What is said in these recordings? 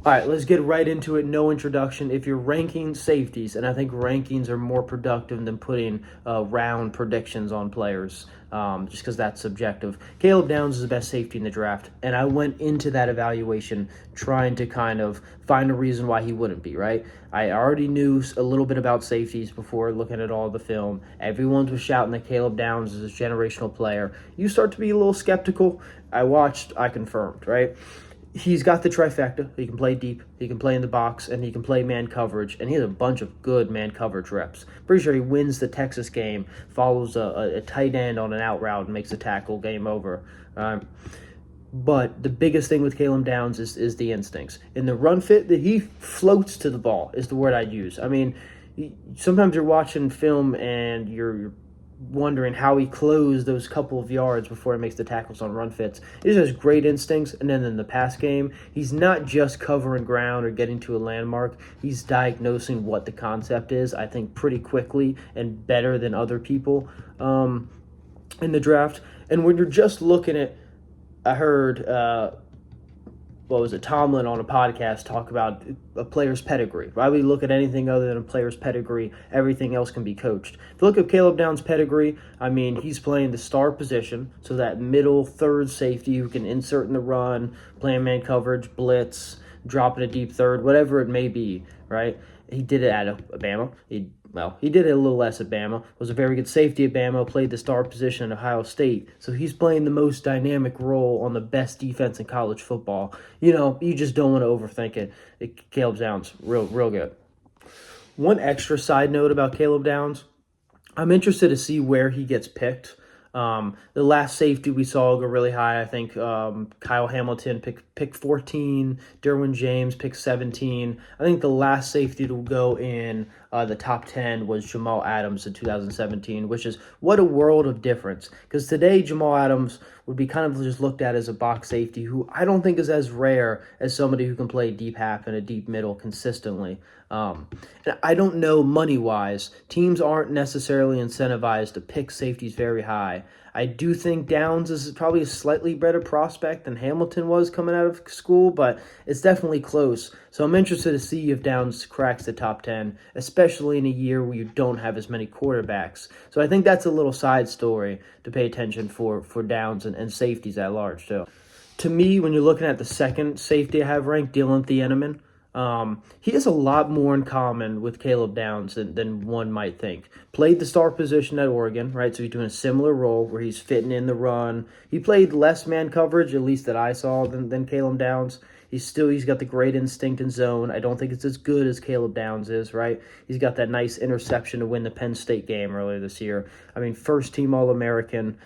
All right, let's get right into it. No introduction. If you're ranking safeties, and I think rankings are more productive than putting round predictions on players, just because that's subjective. Caleb Downs is the best safety in the draft, and I went into that evaluation trying to kind of find a reason why he wouldn't be, right? I already knew a little bit about safeties before looking at all the film. Everyone was shouting that Caleb Downs is a generational player. You start to be a little skeptical. I watched, I confirmed, right? He's got the trifecta. He can play deep, he can play in the box, and he can play man coverage, and he has a bunch of good man coverage reps. Pretty sure he wins the Texas game, follows a tight end on an out route, and makes a tackle, game over. But the biggest thing with Caleb Downs is the instincts. In the run fit, that he floats to the ball is the word I'd use. I mean, sometimes you're watching film and you're wondering how he closed those couple of yards before he makes the tackles on run fits. He just has great instincts, and then in the pass game, he's not just covering ground or getting to a landmark. He's diagnosing what the concept is, I think, pretty quickly and better than other people in the draft. And when you're just looking at, I heard Tomlin on a podcast talk about a player's pedigree. Why we look at anything other than a player's pedigree, everything else can be coached. If you look at Caleb Downs' pedigree, I mean, he's playing the star position, so that middle third safety who can insert in the run, playing man coverage, blitz, dropping a deep third, whatever it may be, right? He did it at Alabama. He did it a little less at Bama. Was a very good safety at Bama, played the star position at Ohio State. So he's playing the most dynamic role on the best defense in college football. You know, you just don't want to overthink it. Caleb Downs, real good. One extra side note about Caleb Downs, I'm interested to see where he gets picked. The last safety we saw go really high, I think Kyle Hamilton pick 14, Derwin James pick 17. I think the last safety to go in the top 10 was Jamal Adams in 2017, which is what a world of difference. Because today Jamal Adams would be kind of just looked at as a box safety who I don't think is as rare as somebody who can play deep half and a deep middle consistently. And I don't know money-wise. Teams aren't necessarily incentivized to pick safeties very high. I do think Downs is probably a slightly better prospect than Hamilton was coming out of school, but it's definitely close. So I'm interested to see if Downs cracks the top 10, especially in a year where you don't have as many quarterbacks. So I think that's a little side story to pay attention for Downs and safeties at large. So to me, when you're looking at the second safety I have ranked, Dillion Thieneman, he has a lot more in common with Caleb Downs than one might think. Played the star position at Oregon, right? So he's doing a similar role where he's fitting in the run. He played less man coverage, at least that I saw, than Caleb Downs. He's got the great instinct in zone. I don't think it's as good as Caleb Downs is, right? He's got that nice interception to win the Penn State game earlier this year. I mean, first team All-American.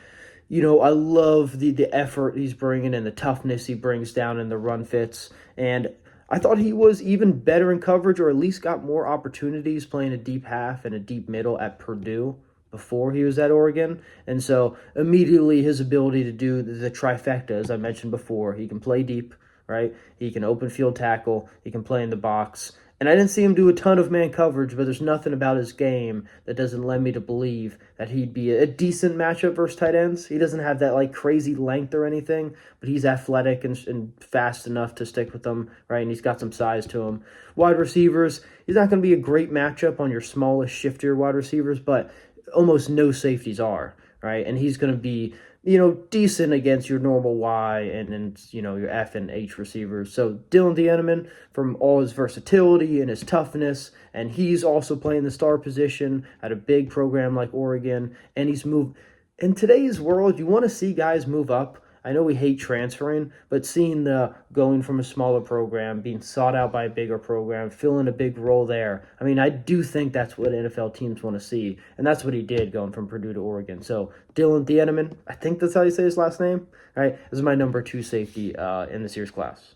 You know, I love the effort he's bringing and the toughness he brings down in the run fits. And I thought he was even better in coverage, or at least got more opportunities playing a deep half and a deep middle at Purdue before he was at Oregon. And so immediately his ability to do the trifecta, as I mentioned before, he can play deep, right? He can open field tackle, he can play in the box. And I didn't see him do a ton of man coverage, but there's nothing about his game that doesn't lend me to believe that he'd be a decent matchup versus tight ends. He doesn't have that like crazy length or anything, but he's athletic and fast enough to stick with them, right? And he's got some size to him. Wide receivers, he's not going to be a great matchup on your smallest, shiftier wide receivers, but almost no safeties are, right? And he's going to be, you know, decent against your normal Y and you know, your F and H receivers. So Dillion Thieneman, from all his versatility and his toughness, and he's also playing the star position at a big program like Oregon, and he's moved. In today's world, you want to see guys move up. I know we hate transferring, but seeing the going from a smaller program, being sought out by a bigger program, filling a big role there, I mean, I do think that's what NFL teams want to see, and that's what he did going from Purdue to Oregon. So Dillion Thieneman, I think that's how you say his last name, all right? This is my number 2 safety in this year's class.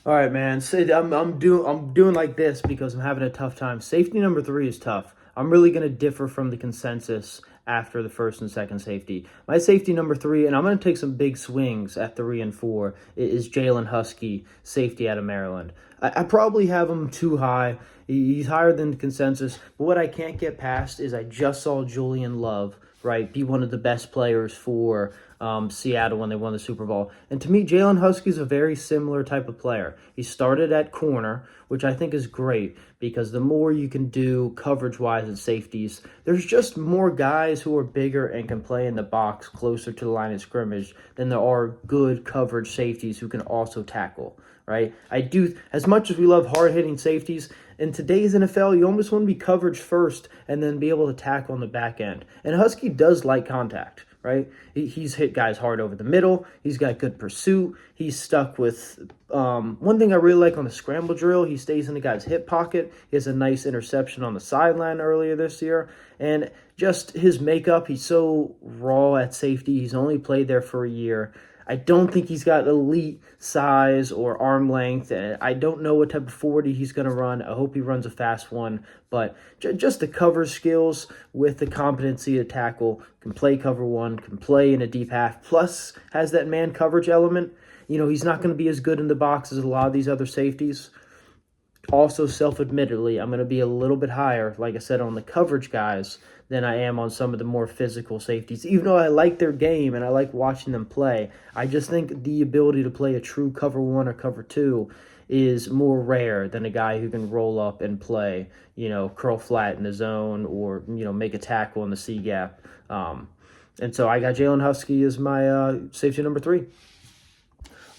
All right, man. So I'm doing like this because I'm having a tough time. Safety number 3 is tough. I'm really going to differ from the consensus after the first and second safety. My safety number 3, and I'm going to take some big swings at 3 and 4, is Jalen Huksey, safety out of Maryland. I probably have him too high. He's higher than the consensus. But what I can't get past is I just saw Julian Love, right, be one of the best players for Seattle when they won the Super Bowl. And to me, Jalen Huksey is a very similar type of player. He started at corner, which I think is great because the more you can do coverage-wise at safeties, there's just more guys who are bigger and can play in the box closer to the line of scrimmage than there are good coverage safeties who can also tackle, right? As much as we love hard-hitting safeties, in today's NFL, you almost want to be coverage first and then be able to tackle on the back end. And Huksey does like contact, right? He's hit guys hard over the middle. He's got good pursuit. He's stuck with one thing I really like on the scramble drill. He stays in the guy's hip pocket. He has a nice interception on the sideline earlier this year. And just his makeup, he's so raw at safety. He's only played there for a year. I don't think he's got elite size or arm length. I don't know what type of 40 he's going to run. I hope he runs a fast one. But just the cover skills with the competency to tackle, can play cover one, can play in a deep half, plus has that man coverage element. You know, he's not going to be as good in the box as a lot of these other safeties. Also, self-admittedly, I'm going to be a little bit higher, like I said, on the coverage guys than I am on some of the more physical safeties. Even though I like their game and I like watching them play, I just think the ability to play a true cover one or cover two is more rare than a guy who can roll up and play, you know, curl flat in the zone or, you know, make a tackle in the C gap. And so I got Jalen Huksey as my safety number 3.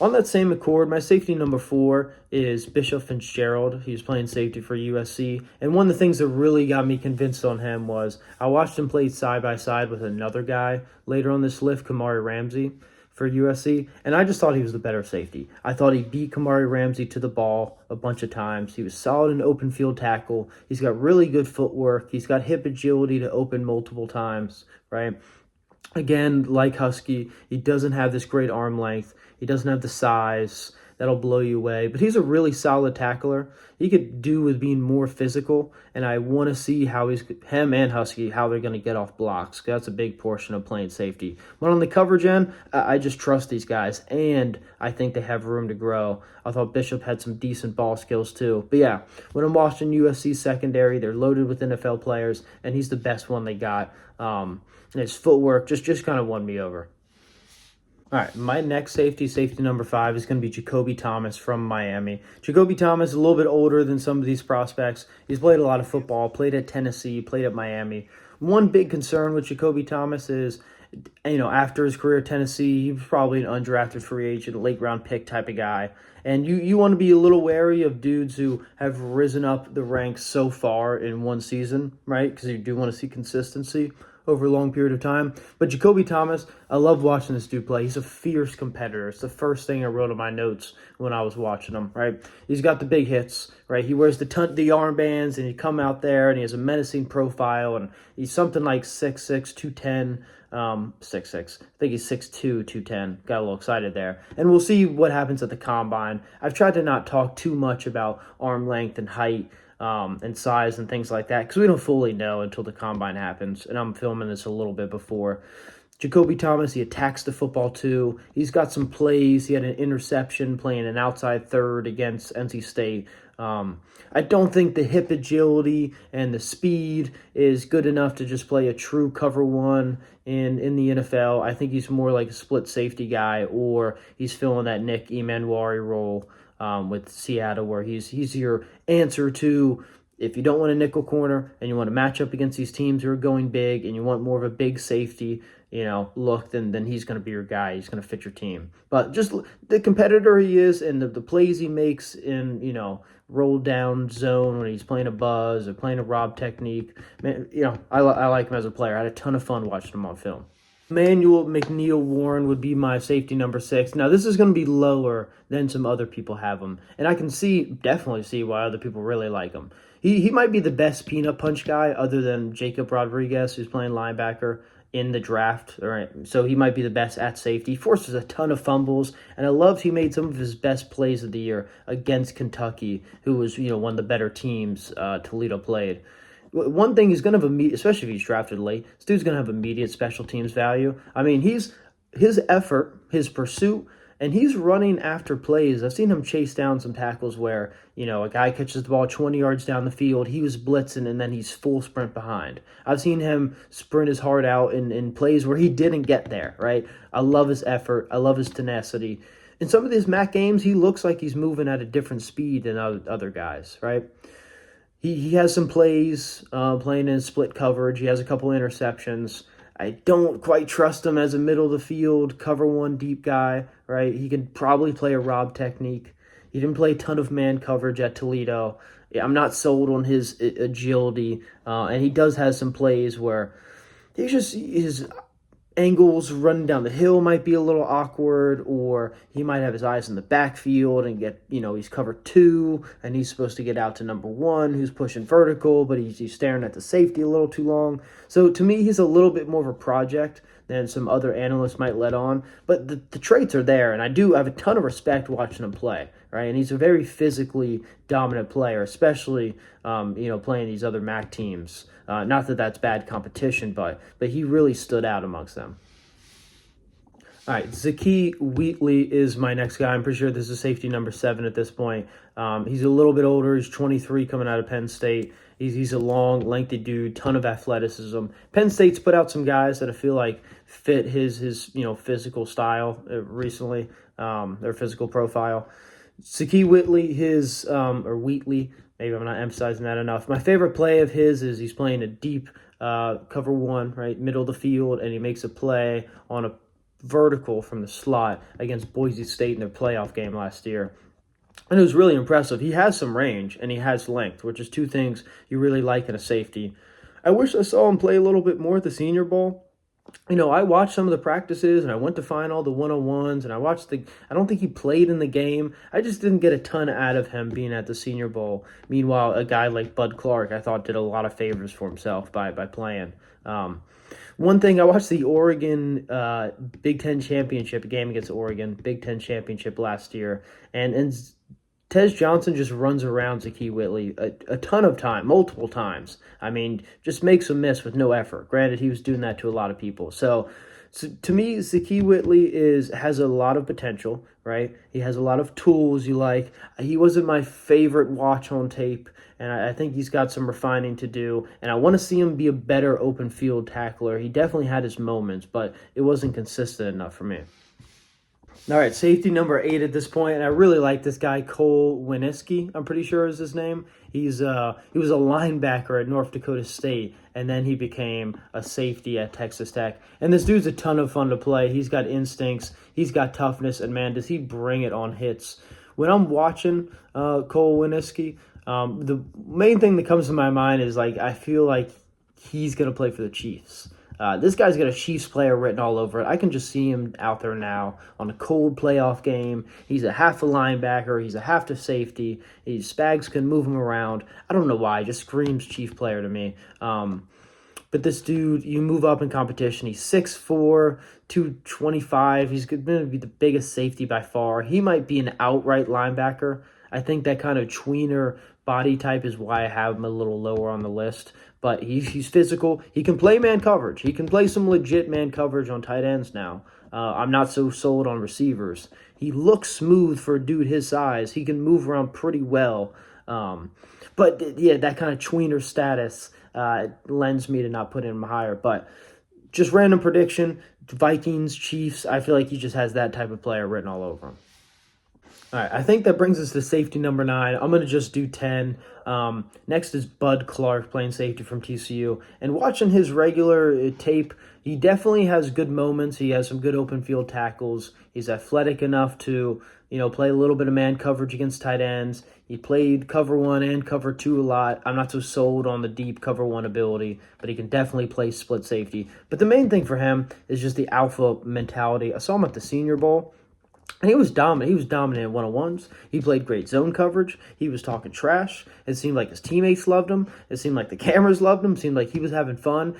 On that same accord, my safety number 4 is Bishop Fitzgerald. He was playing safety for USC. And one of the things that really got me convinced on him was I watched him play side by side with another guy later on this list, Kamari Ramsey, for USC. And I just thought he was the better safety. I thought he beat Kamari Ramsey to the ball a bunch of times. He was solid in open field tackle. He's got really good footwork. He's got hip agility to open multiple times, right? Again, like Huksey, he doesn't have this great arm length. He doesn't have the size that'll blow you away, but he's a really solid tackler. He could do with being more physical, and I want to see how him and Huksey, how they're going to get off blocks. That's a big portion of playing safety. But on the coverage end, I just trust these guys, and I think they have room to grow. I thought Bishop had some decent ball skills too. But yeah, when I'm watching USC secondary, they're loaded with NFL players, and he's the best one they got. And his footwork just kind of won me over. All right, my next safety number 5, is going to be Jakobe Thomas from Miami. Jakobe Thomas is a little bit older than some of these prospects. He's played a lot of football, played at Tennessee, played at Miami. One big concern with Jakobe Thomas is, you know, after his career at Tennessee, he was probably an undrafted free agent, late round pick type of guy. And you want to be a little wary of dudes who have risen up the ranks so far in one season, right? Because you do want to see consistency over a long period of time. But Jakobe Thomas, I love watching this dude play. He's a fierce competitor. It's the first thing I wrote in my notes when I was watching him, right? He's got the big hits, right? He wears the armbands, and he come out there, and he has a menacing profile, and he's something like 6'6", 210, 6'6". I think he's 6'2", 210. Got a little excited there. And we'll see what happens at the combine. I've tried to not talk too much about arm length and height, and size and things like that, because we don't fully know until the combine happens, and I'm filming this a little bit before. Jakobe Thomas, he attacks the football too. He's got some plays. He had an interception playing an outside third against NC State. I don't think the hip agility and the speed is good enough to just play a true cover one in the NFL. I think he's more like a split safety guy, or he's filling that Nick Emmanuel role with Seattle, where he's your answer to, if you don't want a nickel corner and you want to match up against these teams who are going big and you want more of a big safety, you know, look, then he's going to be your guy. He's going to fit your team. But just the competitor he is, and the plays he makes in, you know, roll down zone when he's playing a buzz or playing a rob technique, man, you know, I like him as a player. I had a ton of fun watching him on film. Emmanuel McNeil Warren would be my safety number 6. Now, this is going to be lower than some other people have him, and I can definitely see why other people really like him. He might be the best peanut punch guy other than Jacob Rodriguez, who's playing linebacker in the draft. All right, so he might be the best at safety. He forces a ton of fumbles, and I loved he made some of his best plays of the year against Kentucky, who was, you know, one of the better teams Toledo played. One thing he's going to have especially if he's drafted late, this dude's going to have immediate special teams value. I mean, his effort, his pursuit, and he's running after plays. I've seen him chase down some tackles where, a guy catches the ball 20 yards down the field, he was blitzing, and then he's full sprint behind. I've seen him sprint his heart out in plays where he didn't get there, right? I love his effort. I love his tenacity. In some of these MAC games, he looks like he's moving at a different speed than other guys, right? He has some plays playing in split coverage. He has a couple interceptions. I don't quite trust him as a middle of the field, cover one deep guy, right? He can probably play a rob technique. He didn't play a ton of man coverage at Toledo. I'm not sold on his agility, and he does have some plays where his angles running down the hill might be a little awkward, or he might have his eyes in the backfield and get, he's cover 2 and he's supposed to get out to number 1 who's pushing vertical, but he's staring at the safety a little too long. So to me, he's a little bit more of a project than some other analysts might let on, but the traits are there, and I have a ton of respect watching him play, right? And he's a very physically dominant player, especially, playing these other MAC teams. Not that that's bad competition, but he really stood out amongst them. All right, Zakee Wheatley is my next guy. I'm pretty sure this is safety number 7 at this point. He's a little bit older. He's 23, coming out of Penn State. He's a long, lengthy dude, ton of athleticism. Penn State's put out some guys that I feel like fit his physical style recently, their physical profile. Zakee Wheatley, Wheatley, maybe I'm not emphasizing that enough. My favorite play of his is he's playing a deep cover 1, right, middle of the field, and he makes a play on a vertical from the slot against Boise State in their playoff game last year. And it was really impressive. He has some range and he has length, which is 2 things you really like in a safety. I wish I saw him play a little bit more at the Senior Bowl. I watched some of the practices and I went to find all the 101s and I don't think he played in the game. I just didn't get a ton out of him being at the Senior Bowl. Meanwhile, a guy like Bud Clark, I thought, did a lot of favors for himself by playing. One thing, I watched the Oregon Big Ten Championship, game against Oregon, Big Ten Championship last year, and Tez Johnson just runs around Zakee Wheatley a ton of time, multiple times. I mean, just makes a miss with no effort. Granted, he was doing that to a lot of people. So to me, Zakee Wheatley has a lot of potential, right? He has a lot of tools you like. He wasn't my favorite watch on tape, and I think he's got some refining to do, and I want to see him be a better open field tackler. He definitely had his moments, but it wasn't consistent enough for me. All right, safety number 8 at this point, and I really like this guy, Cole Wisniewski, I'm pretty sure is his name. He was a linebacker at North Dakota State, and then he became a safety at Texas Tech. And this dude's a ton of fun to play. He's got instincts, he's got toughness, and man, does he bring it on hits. When I'm watching Cole Wisniewski, the main thing that comes to my mind is, I feel like he's going to play for the Chiefs. This guy's got a Chiefs player written all over it. I can just see him out there now on a cold playoff game. He's a half a linebacker. He's a half to safety. Spags can move him around. I don't know why. It just screams Chief player to me. But this dude, you move up in competition. He's 6'4", 225. He's going to be the biggest safety by far. He might be an outright linebacker. I think that kind of tweener body type is why I have him a little lower on the list. But he's physical. He can play man coverage. He can play some legit man coverage on tight ends now. I'm not so sold on receivers. He looks smooth for a dude his size. He can move around pretty well. But yeah, that kind of tweener status lends me to not put him higher. But just random prediction, Vikings, Chiefs, I feel like he just has that type of player written all over him. All right, I think that brings us to safety number 9. I'm going to just do 10. Next is Bud Clark, playing safety from TCU. And watching his regular tape, he definitely has good moments. He has some good open field tackles. He's athletic enough to, play a little bit of man coverage against tight ends. He played cover 1 and cover 2 a lot. I'm not so sold on the deep cover 1 ability, but he can definitely play split safety. But the main thing for him is just the alpha mentality. I saw him at the Senior Bowl. And he was dominant. He was dominant in one-on-ones. He played great zone coverage. He was talking trash. It seemed like his teammates loved him. It seemed like the cameras loved him. It seemed like he was having fun.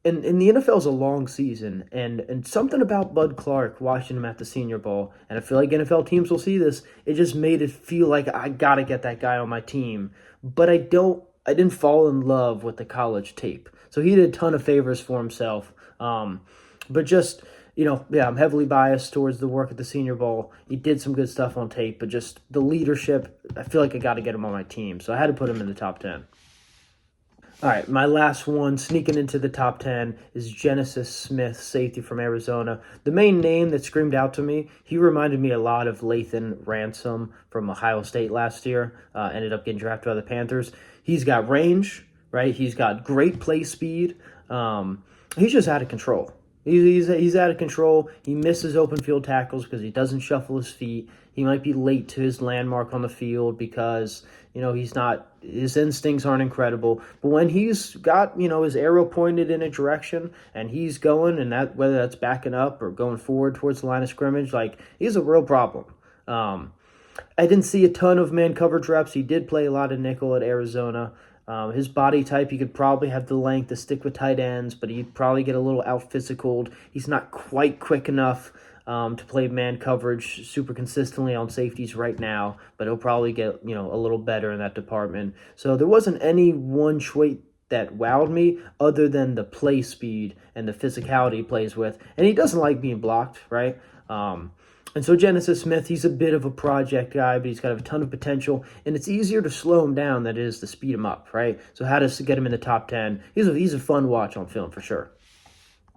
And the NFL is a long season. And something about Bud Clark, watching him at the Senior Bowl, and I feel like NFL teams will see this, it just made it feel like I got to get that guy on my team. But I didn't fall in love with the college tape. So he did a ton of favors for himself. But just I'm heavily biased towards the work at the Senior Bowl. He did some good stuff on tape, but just the leadership, I feel like I got to get him on my team. So I had to put him in the top 10. All right, my last one, sneaking into the top 10, is Genesis Smith, safety from Arizona. The main name that screamed out to me, he reminded me a lot of Lathan Ransom from Ohio State last year. Ended up getting drafted by the Panthers. He's got range, right? He's got great play speed. He's just out of control. He's out of control. He misses open field tackles because he doesn't shuffle his feet. He might be late to his landmark on the field because, his instincts aren't incredible. But when he's got, his arrow pointed in a direction and he's going, and that whether that's backing up or going forward towards the line of scrimmage, he's a real problem. I didn't see a ton of man coverage reps. He did play a lot of nickel at Arizona. His body type, he could probably have the length to stick with tight ends, but he'd probably get a little out-physicaled. He's not quite quick enough to play man coverage super consistently on safeties right now, but he'll probably get, a little better in that department. So there wasn't any one trait that wowed me other than the play speed and the physicality he plays with. And he doesn't like being blocked, right? And so Genesis Smith, he's a bit of a project guy, but he's got a ton of potential, and it's easier to slow him down than it is to speed him up, right? So how to get him in the top 10? He's a fun watch on film for sure.